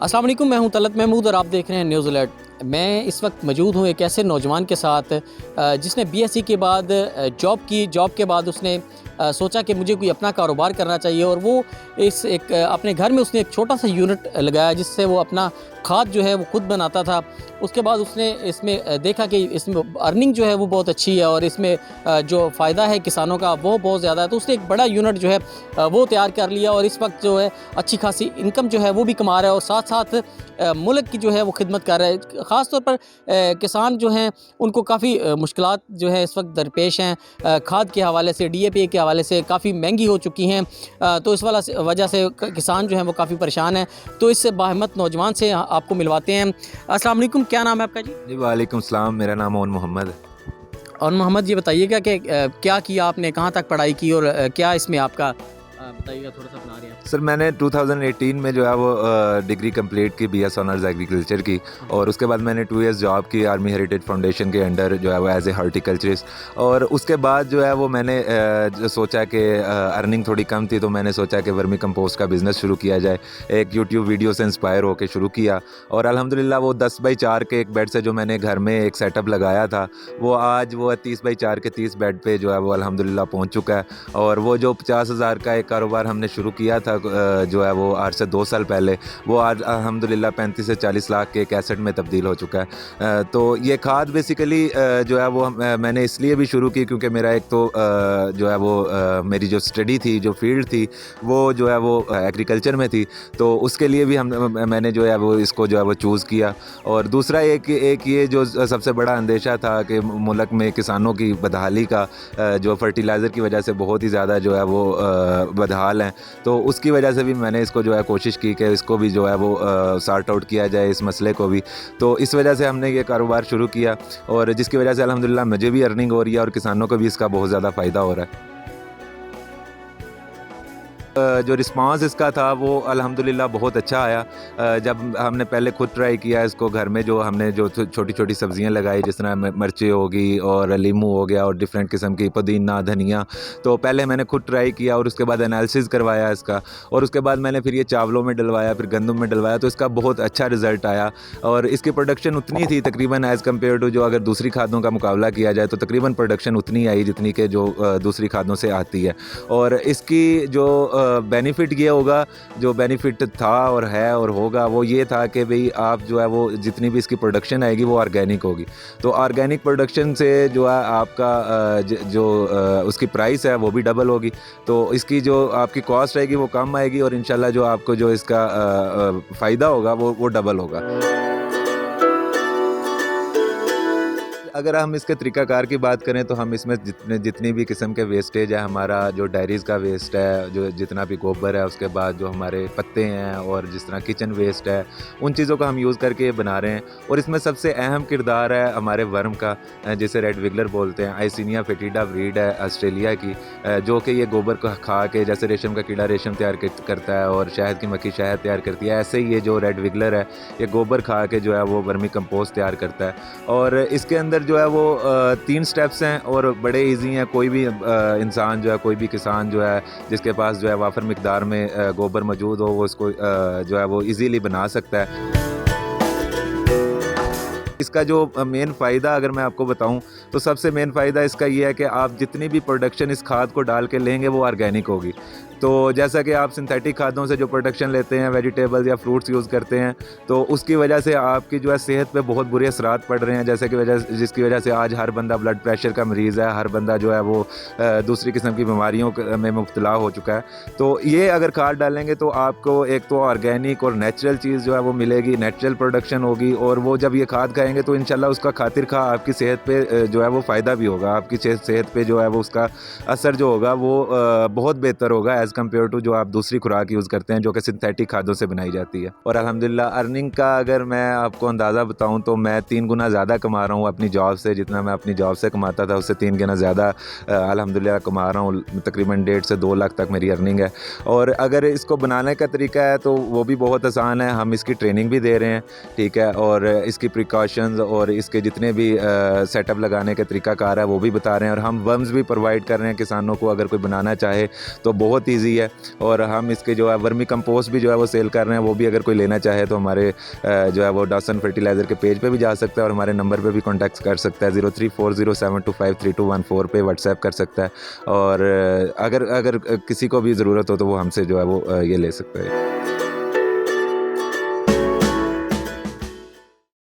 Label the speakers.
Speaker 1: अस्सलाम वालेकुम, मैं हूं तलत महमूद और आप देख रहे हैं न्यूज़ अलर्ट। मैं इस वक्त मौजूद हूं एक ऐसे नौजवान के साथ जिसने बीएससी के बाद जॉब के बाद उसने सोचा कि मुझे कोई अपना कारोबार करना चाहिए और वो अपने घर में उसने एक छोटा सा यूनिट लगाया जिससे वो अपना खाद जो है वो खुद बनाता था। उसके बाद उसने इसमें देखा कि इसमें अर्निंग जो है वो बहुत अच्छी है और इसमें जो फ़ायदा है किसानों का वो बहुत ज़्यादा है, तो उसने एक बड़ा यूनिट जो है वो तैयार कर लिया और इस वक्त जो है अच्छी खासी इनकम जो है वो भी कमा रहा है और साथ साथ मुल्क की जो है वो खिदमत कर रहा है। ख़ास तौर पर किसान जो हैं उनको काफ़ी मुश्किलात जो है इस वक्त दरपेश हैं। खाद के हवाले से, डीएपी के हवाले से काफ़ी महंगी हो चुकी हैं, तो इस वजह से किसान जो हैं वो काफ़ी परेशान हैं। तो इस बाहिम्मत नौजवान से आपको मिलवाते हैं। अस्सलाम वालेकुम, क्या नाम है आपका जी?
Speaker 2: जी वालेकुम सलाम, मेरा नाम ओन मोहम्मद है।
Speaker 1: और मोहम्मद, ये बताइएगा कि क्या किया आपने, कहाँ तक पढ़ाई की और क्या इसमें आपका बताइएगा, थोड़ा सा बना रहे हैं।
Speaker 2: सर मैंने 2018 में जो है वो डिग्री कंप्लीट की, बीएस ऑनर्स एग्रीकल्चर की, और उसके बाद मैंने 2 इयर्स जॉब की आर्मी हेरिटेज फाउंडेशन के अंडर जो है वो एज ए हॉर्टिकल्चरिस्ट। और उसके बाद जो है वो मैंने जो सोचा कि अर्निंग थोड़ी कम थी, तो मैंने सोचा कि वर्मी कंपोस्ट का बिज़नेस शुरू किया जाए। एक यूट्यूब वीडियो से इंस्पायर होकर शुरू किया और अल्हम्दुलिल्लाह वो 10 बाई 4 के एक बेड से जो मैंने घर में एक सेटअप लगाया था, वो आज वो 30 बाई 4 के 30 बेड पे जो है वो अल्हम्दुलिल्लाह पहुँच चुका है। और वो जो 50,000 का एक कारोबार हमने शुरू किया था जो है वो आज से 2 साल पहले, वो आज अल्हम्दुलिल्लाह 35 से 40 लाख के एक एसेट में तब्दील हो चुका है। तो ये खाद बेसिकली जो है वो मैंने इसलिए भी शुरू की क्योंकि मेरा एक तो जो है वो मेरी जो स्टडी थी, जो फील्ड थी, वो जो है वो एग्रीकल्चर में थी, तो उसके लिए भी मैंने जो है वो इसको जो है वो चूज़ किया। और दूसरा एक ये जो सबसे बड़ा अंदेशा था कि मुल्क में किसानों की बदहाली का, जो फर्टिलाइज़र की वजह से बहुत ही ज़्यादा जो है वो बदहाल हैं, तो उसकी वजह से भी मैंने इसको जो है कोशिश की कि इसको भी जो है वो सॉर्ट आउट किया जाए, इस मसले को भी। तो इस वजह से हमने ये कारोबार शुरू किया और जिसकी वजह से अल्हम्दुलिल्लाह मुझे भी अर्निंग हो रही है और किसानों को भी इसका बहुत ज़्यादा फ़ायदा हो रहा है। जो रिस्पांस इसका था वो अल्हम्दुलिल्लाह बहुत अच्छा आया। जब हमने पहले खुद ट्राई किया इसको घर में, जो हमने जो छोटी छोटी सब्जियां लगाई, जिस तरह मिर्ची होगी और लीमू हो गया और डिफरेंट किस्म की पुदीना, धनिया, तो पहले मैंने खुद ट्राई किया और उसके बाद एनालिसिस करवाया इसका, और उसके बाद मैंने फिर ये चावलों में डलवाया, फिर गंदम में डलवाया, तो इसका बहुत अच्छा रिज़ल्ट आया। और इसकी प्रोडक्शन उतनी थी तकरीबन एज़ कम्पेयर टू जो अगर दूसरी खादों का मुकाबला किया जाए तो तकरीबन प्रोडक्शन उतनी आई जितनी कि जो दूसरी खादों से आती है। और इसकी जो बेनिफिट ये होगा, जो बेनिफिट था और है और होगा, वो ये था कि भाई आप जो है वो जितनी भी इसकी प्रोडक्शन आएगी वो ऑर्गेनिक होगी। तो ऑर्गेनिक प्रोडक्शन से जो है आपका उसकी प्राइस है वो भी डबल होगी, तो इसकी जो आपकी कॉस्ट रहेगी वो कम आएगी और इंशाल्लाह जो आपको जो इसका फ़ायदा होगा वो डबल होगा। अगर हम इसके तरीक़ाकार की बात करें तो हम इसमें जितनी भी किस्म के वेस्टेज है, हमारा जो डायरीज़ का वेस्ट है, जो जितना भी गोबर है, उसके बाद जो हमारे पत्ते हैं और जिस तरह किचन वेस्ट है, उन चीज़ों का हम यूज़ करके ये बना रहे हैं। और इसमें सबसे अहम किरदार है हमारे वर्म का, जिसे रेड विगलर बोलते हैं। आइसिनिया फेटिडा ब्रीड है ऑस्ट्रेलिया की, जो कि ये गोबर को खा के, जैसे रेशम का कीड़ा रेशम तैयार करता है और शहद की मक्खी शहद तैयार करती है, ऐसे ही ये जो रेड विगलर है ये गोबर खा के जो है वो वर्मी कंपोस्ट तैयार करता है। और इसके अंदर जो है वो 3 स्टेप्स हैं और बड़े इजी हैं। कोई भी इंसान जो है, कोई भी किसान जो है जिसके पास जो है वाफर मिकदार में गोबर मौजूद हो, वो इसको जो है वो इजीली बना सकता है। इसका जो मेन फ़ायदा अगर मैं आपको बताऊं तो सबसे मेन फ़ायदा इसका ये है कि आप जितनी भी प्रोडक्शन इस खाद को डाल के लेंगे वो ऑर्गेनिक होगी। तो जैसा कि आप सिंथेटिक खादों से जो प्रोडक्शन लेते हैं, वेजिटेबल्स या फ्रूट्स यूज़ करते हैं, तो उसकी वजह से आपकी जो है सेहत पे बहुत बुरे असरात पड़ रहे हैं, जैसे कि जिसकी वजह से आज हर बंदा ब्लड प्रेशर का मरीज़ है, हर बंदा जो है वो दूसरी किस्म की बीमारियों में मुब्तला हो चुका है। तो ये अगर खाद डालेंगे तो आपको एक तो ऑर्गेनिक और नेचुरल चीज़ जो है वो मिलेगी, नेचुरल प्रोडक्शन होगी, और वो जब ये खाद खाएँगे तो इंशाल्लाह उसका खातिर खा आपकी सेहत पे जो है वो फ़ायदा भी होगा। आपकी सेहत पे जो है वो उसका असर जो होगा वो बहुत बेहतर होगा एज़ कम्पेयर टू जो आप दूसरी खुराक यूज़ करते हैं जो कि सिंथेटिक खादों से बनाई जाती है। और अल्हम्दुलिल्लाह अर्निंग का अगर मैं आपको अंदाज़ा बताऊं तो मैं 3 गुना ज़्यादा कमा रहा हूं अपनी जॉब से। जितना मैं अपनी जॉब से कमाता था उससे 3 गुना ज़्यादा अल्हम्दुलिल्लाह कमा रहा हूं। तकरीबन 1.5 से 2 लाख तक मेरी अर्निंग है। और अगर इसको बनाने का तरीका है तो वो भी बहुत आसान है। हम इसकी ट्रेनिंग भी दे रहे हैं, ठीक है, और इसकी प्रिकॉशंस इंस्ट्रक्शंस और इसके जितने भी सेटअप लगाने के तरीकाकार है वो भी बता रहे हैं, और हम वर्म्स भी प्रोवाइड कर रहे हैं किसानों को, अगर कोई बनाना चाहे तो बहुत ईजी है। और हम इसके जो है वर्मी कंपोस्ट भी जो है वो सेल कर रहे हैं, वो भी अगर कोई लेना चाहे तो हमारे जो है वो डॉसन फर्टिलाइज़र के पेज पे भी जा सकता है और हमारे नंबर पे भी कॉन्टैक्ट कर सकता है। 034072532214 पे व्हाट्सएप कर सकता है, और अगर किसी को भी ज़रूरत हो तो वो हमसे जो है वो ये ले सकता है।